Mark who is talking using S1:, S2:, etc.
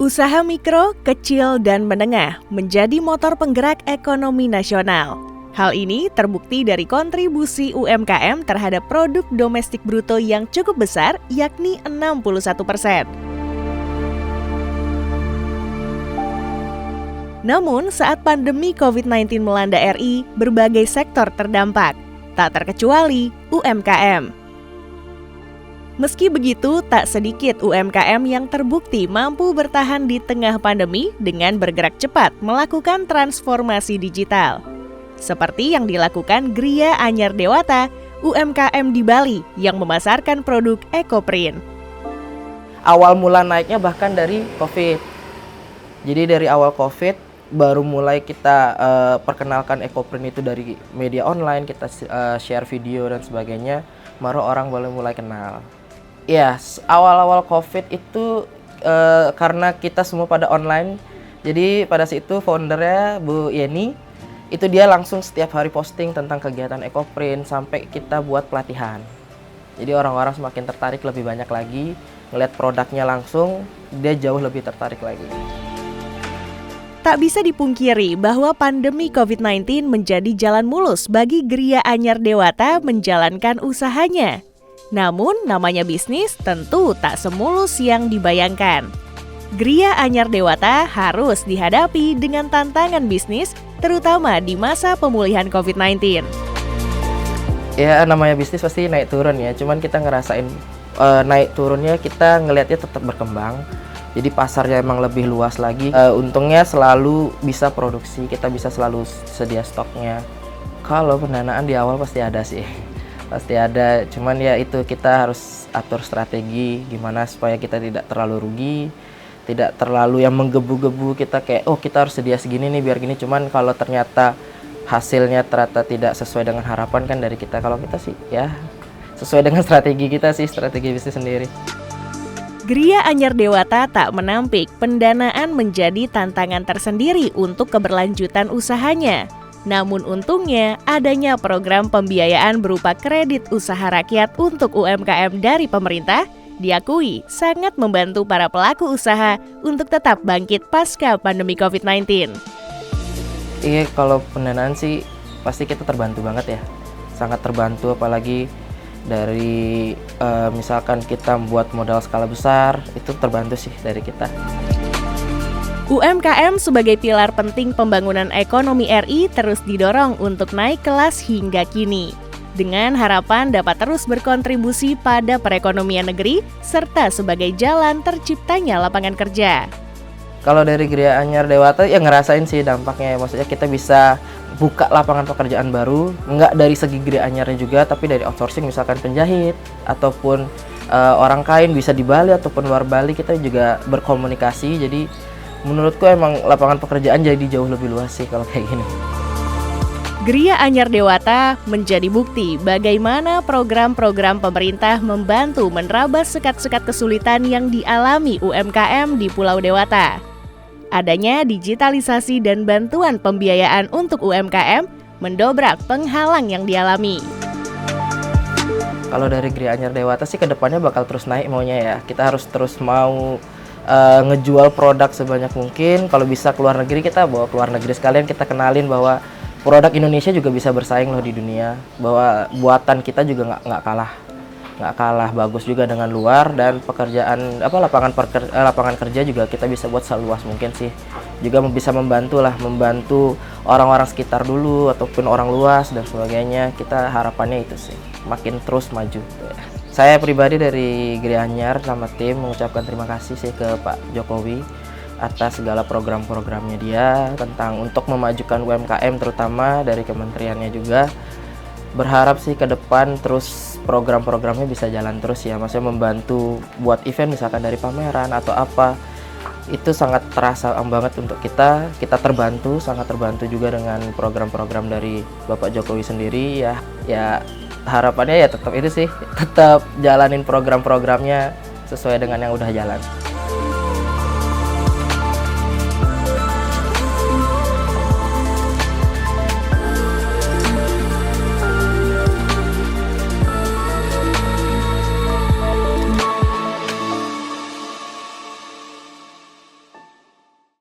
S1: Usaha mikro, kecil, dan menengah menjadi motor penggerak ekonomi nasional. Hal ini terbukti dari kontribusi UMKM terhadap produk domestik bruto yang cukup besar, yakni 61%. Namun, saat pandemi COVID-19 melanda RI, berbagai sektor terdampak, tak terkecuali UMKM. Meski begitu, tak sedikit UMKM yang terbukti mampu bertahan di tengah pandemi dengan bergerak cepat melakukan transformasi digital. Seperti yang dilakukan Gria Anyar Dewata, UMKM di Bali yang memasarkan produk EcoPrint.
S2: Awal mula naiknya bahkan dari COVID. Jadi dari awal COVID baru mulai kita perkenalkan EcoPrint itu dari media online, kita share video dan sebagainya, baru orang boleh mulai kenal. Ya, awal-awal COVID itu karena kita semua pada online, jadi pada saat itu foundernya Bu Yeni, itu dia langsung setiap hari posting tentang kegiatan EcoPrint sampai kita buat pelatihan. Jadi orang-orang semakin tertarik lebih banyak lagi, ngeliat produknya langsung, dia jauh lebih tertarik lagi.
S1: Tak bisa dipungkiri bahwa pandemi COVID-19 menjadi jalan mulus bagi Gria Anyar Dewata menjalankan usahanya. Namun, namanya bisnis tentu tak semulus yang dibayangkan. Gria Anyar Dewata harus dihadapi dengan tantangan bisnis, terutama di masa pemulihan COVID-19.
S2: Ya, namanya bisnis pasti naik turun ya, cuman kita ngerasain naik turunnya, kita ngelihatnya tetap berkembang. Jadi pasarnya emang lebih luas lagi. Untungnya selalu bisa produksi, kita bisa selalu sedia stoknya. Kalau pendanaan di awal pasti ada sih. Pasti ada, cuman ya itu kita harus atur strategi gimana supaya kita tidak terlalu rugi, tidak terlalu yang menggebu-gebu, kita kayak kita harus sedia segini nih biar gini, cuman kalau ternyata hasilnya ternyata tidak sesuai dengan harapan kan dari kita, kalau kita sih ya sesuai dengan strategi kita sih, strategi bisnis sendiri.
S1: Gria Anyar Dewata tak menampik pendanaan menjadi tantangan tersendiri untuk keberlanjutan usahanya. Namun untungnya, adanya program pembiayaan berupa kredit usaha rakyat untuk UMKM dari pemerintah diakui sangat membantu para pelaku usaha untuk tetap bangkit pasca pandemi COVID-19.
S2: Iya, kalau pendanaan sih pasti kita terbantu banget ya. Sangat terbantu, apalagi dari misalkan kita buat modal skala besar, itu terbantu sih dari kita.
S1: UMKM sebagai pilar penting pembangunan ekonomi RI terus didorong untuk naik kelas hingga kini, dengan harapan dapat terus berkontribusi pada perekonomian negeri, serta sebagai jalan terciptanya lapangan kerja.
S2: Kalau dari Gria Anyar Dewata ya ngerasain sih dampaknya, maksudnya kita bisa buka lapangan pekerjaan baru, nggak dari segi Gria Anyarnya juga, tapi dari outsourcing misalkan penjahit, ataupun orang kain bisa di Bali ataupun luar Bali, kita juga berkomunikasi, jadi menurutku emang lapangan pekerjaan jadi jauh lebih luas sih kalau kayak gini.
S1: Gria Anyar Dewata menjadi bukti bagaimana program-program pemerintah membantu menerabas sekat-sekat kesulitan yang dialami UMKM di Pulau Dewata. Adanya digitalisasi dan bantuan pembiayaan untuk UMKM mendobrak penghalang yang dialami.
S2: Kalau dari Gria Anyar Dewata sih kedepannya bakal terus naik maunya ya. Kita harus terus mau ngejual produk sebanyak mungkin. Kalau bisa keluar negeri, kita bawa keluar negeri sekalian, kita kenalin bahwa produk Indonesia juga bisa bersaing loh di dunia, bahwa buatan kita juga nggak kalah bagus juga dengan luar, dan pekerjaan lapangan kerja juga kita bisa buat seluas mungkin sih, juga bisa membantu orang-orang sekitar dulu ataupun orang luas dan sebagainya. Kita harapannya itu sih makin terus maju. Saya pribadi dari Gria Anyar sama tim mengucapkan terima kasih sih ke Pak Jokowi atas segala program-programnya dia tentang untuk memajukan UMKM, terutama dari kementeriannya juga. Berharap sih ke depan terus program-programnya bisa jalan terus ya, maksudnya membantu buat event misalkan dari pameran atau apa. Itu sangat terasa banget untuk kita terbantu, sangat terbantu juga dengan program-program dari Bapak Jokowi sendiri ya harapannya ya tetap itu sih, tetap jalanin program-programnya sesuai dengan yang udah jalan.